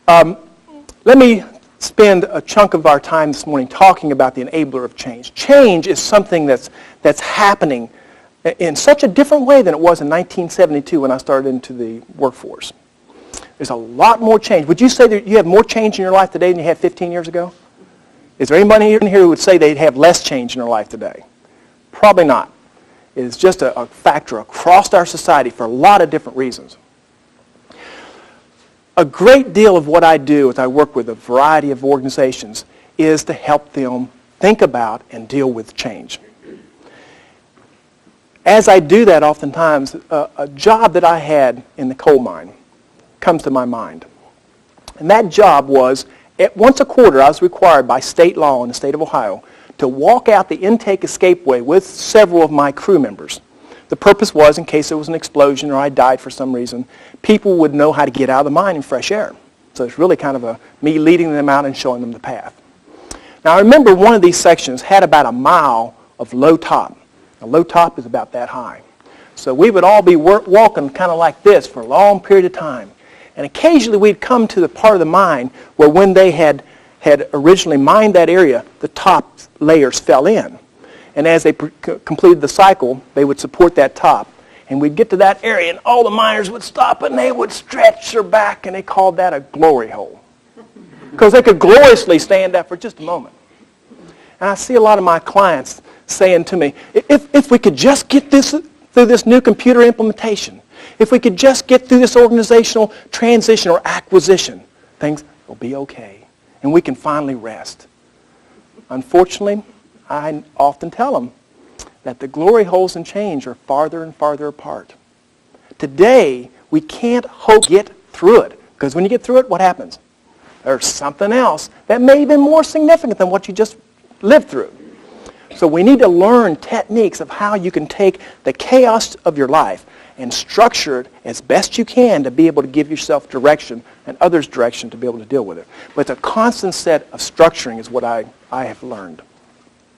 Let me spend a chunk of our time this morning talking about the enabler of change. Change is something that's happening in such a different way than it was in 1972 when I started into the workforce. There's a lot more change. Would you say that you have more change in your life today than you had 15 years ago? Is there anybody in here who would say they'd have less change in their life today? Probably not. It is just a factor across our society for a lot of different reasons. A great deal of what I do as I work with a variety of organizations is to help them think about and deal with change. As I do that, oftentimes, a job that I had in the coal mine comes to my mind. And that job was, once a quarter, I was required by state law in the state of Ohio to walk out the intake-escape way with several of my crew members. The purpose was, in case there was an explosion or I died for some reason, people would know how to get out of the mine in fresh air. So it's really kind of me leading them out and showing them the path. Now I remember one of these sections had about a mile of low top. A low top is about that high. So we would all be walking kind of like this for a long period of time. And occasionally we'd come to the part of the mine where when they had originally mined that area, the top layers fell in. And as they completed the cycle, they would support that top. And we'd get to that area, and all the miners would stop, and they would stretch their back, and they called that a glory hole. Because they could gloriously stand up for just a moment. And I see a lot of my clients saying to me, if we could just get this through this new computer implementation, if we could just get through this organizational transition or acquisition, things will be okay. And we can finally rest. Unfortunately, I often tell them that the glory holes in change are farther and farther apart. Today, we can't hope to get through it. Because when you get through it, what happens? There's something else that may have been more significant than what you just lived through. So we need to learn techniques of how you can take the chaos of your life and structure it as best you can to be able to give yourself direction and others direction to be able to deal with it. But it's a constant set of structuring is what I have learned.